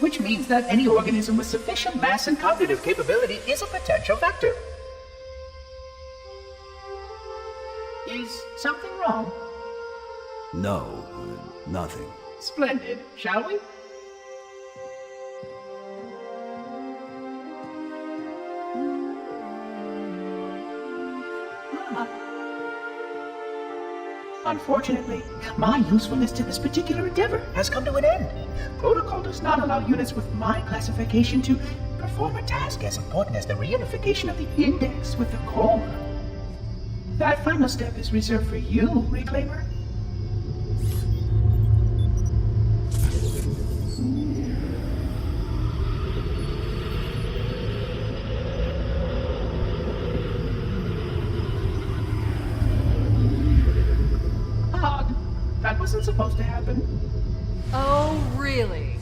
which means that any organism with sufficient mass and cognitive capability is a potential vector. Is something wrong? No, nothing. Splendid, shall we? Unfortunately, my usefulness to this particular endeavor has come to an end. Protocol does not allow units with my classification to perform a task as important as the reunification of the index with the core. That final step is reserved for you, Reclaimer. That wasn't supposed to happen. Oh, really?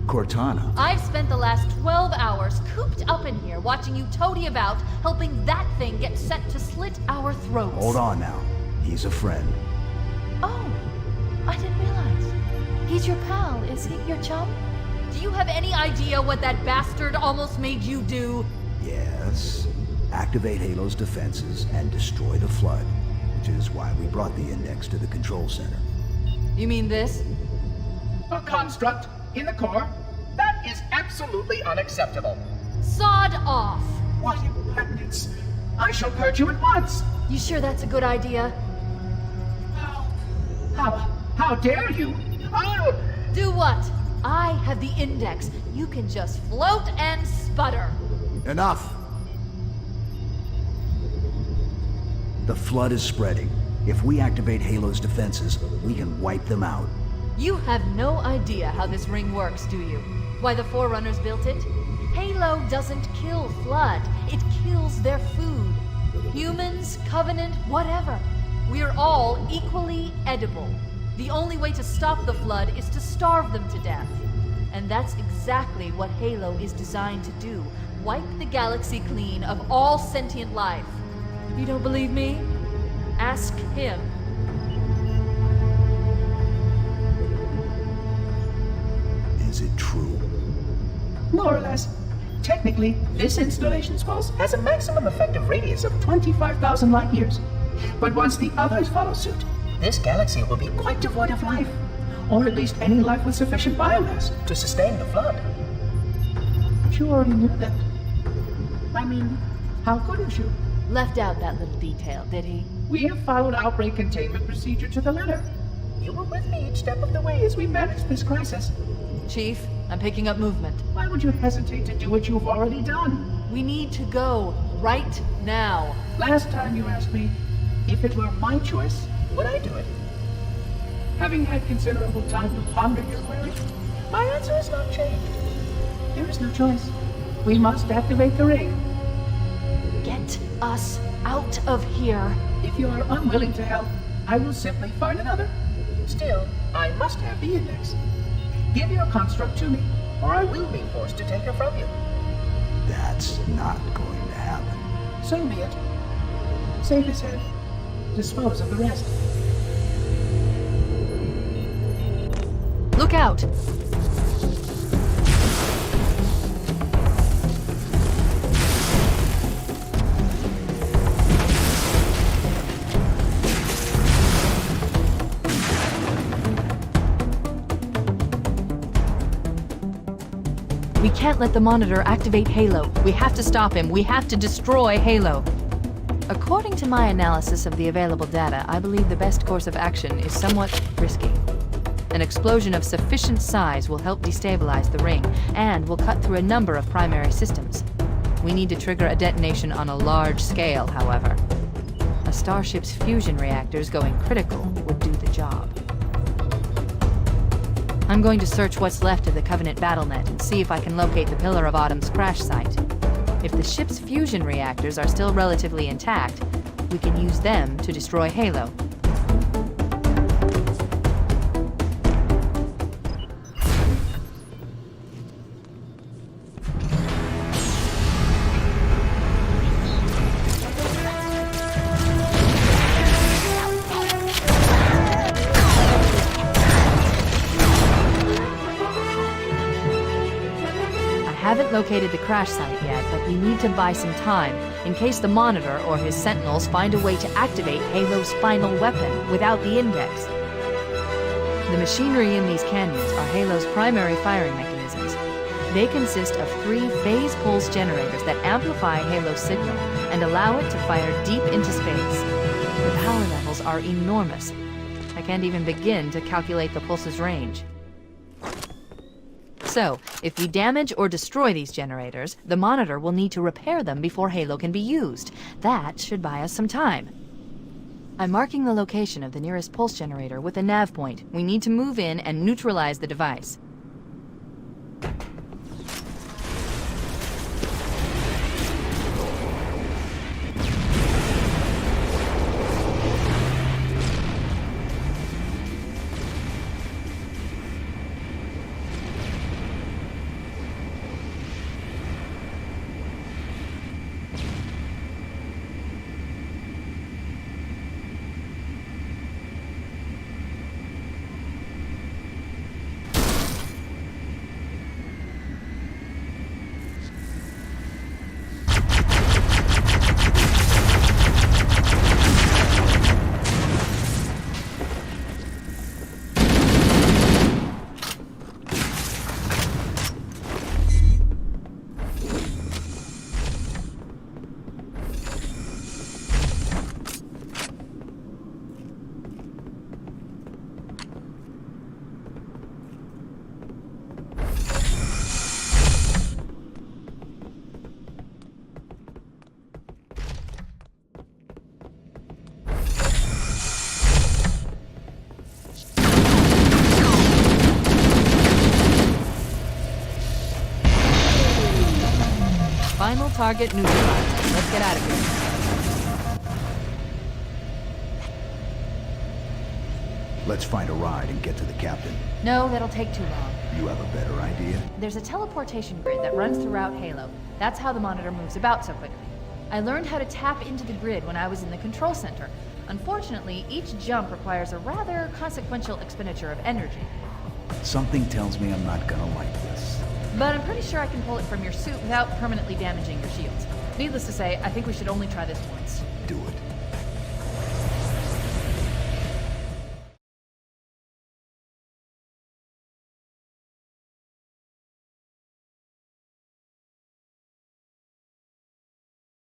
Cortana. I've spent the last 12 hours cooped up in here watching you toady about, helping that thing get set to slit our throats. Hold on now. He's a friend. Oh, I didn't realize. He's your pal, is he? Your chum? Do you have any idea what that bastard almost made you do? Yes. Activate Halo's defenses and destroy the Flood. Which is why we brought the index to the control center. You mean this? A construct in the core? That is absolutely unacceptable. Sod off! What impertinence! I shall purge you at once! You sure that's a good idea? How dare you? Oh! Do what? I have the index. You can just float and sputter. Enough! The Flood is spreading. If we activate Halo's defenses, we can wipe them out. You have no idea how this ring works, do you? Why the Forerunners built it? Halo doesn't kill Flood. It kills their food. Humans, Covenant, whatever. We're all equally edible. The only way to stop the Flood is to starve them to death. And that's exactly what Halo is designed to do. Wipe the galaxy clean of all sentient life. You don't believe me? Ask him. Is it true? More or less. Technically, this installation's pulse has a maximum effective radius of 25,000 light years. But once the others follow suit, this galaxy will be quite devoid of life. Or at least any life with sufficient biomass to sustain the Flood. But you already knew that. I mean, how couldn't you? Left out that little detail, did he? We have followed outbreak containment procedure to the letter. You were with me each step of the way as we managed this crisis. Chief, I'm picking up movement. Why would you hesitate to do what you've already done? We need to go right now. Last time you asked me, if it were my choice, would I do it? Having had considerable time to ponder your query, my answer has not changed. There is no choice. We must activate the ring. Get us out of here. If you are unwilling to help, I will simply find another. Still, I must have the index. Give your construct to me, or I will be forced to take her from you. That's not going to happen. So be it. Save his head. Dispose of the rest. Look out! We can't let the Monitor activate Halo. We have to stop him. We have to destroy Halo. According to my analysis of the available data, I believe the best course of action is somewhat risky. An explosion of sufficient size will help destabilize the ring, and will cut through a number of primary systems. We need to trigger a detonation on a large scale, however. A starship's fusion reactors going critical would do the job. I'm going to search what's left of the Covenant BattleNet and see if I can locate the Pillar of Autumn's crash site. If the ship's fusion reactors are still relatively intact, we can use them to destroy Halo. haven't located the crash site yet, but we need to buy some time in case the Monitor or his Sentinels find a way to activate Halo's final weapon without the Index. The machinery in these canyons are Halo's primary firing mechanisms. They consist of 3 phase pulse generators that amplify Halo's signal and allow it to fire deep into space. The power levels are enormous. I can't even begin to calculate the pulse's range. So, if we damage or destroy these generators, the Monitor will need to repair them before Halo can be used. That should buy us some time. I'm marking the location of the nearest pulse generator with a nav point. We need to move in and neutralize the device. Final target neutralized. Let's get out of here. Let's find a ride and get to the captain. No, that'll take too long. You have a better idea? There's a teleportation grid that runs throughout Halo. That's how the Monitor moves about so quickly. I learned how to tap into the grid when I was in the control center. Unfortunately, each jump requires a rather consequential expenditure of energy. Something tells me I'm not gonna like this. But I'm pretty sure I can pull it from your suit without permanently damaging your shields. Needless to say, I think we should only try this once. Do it.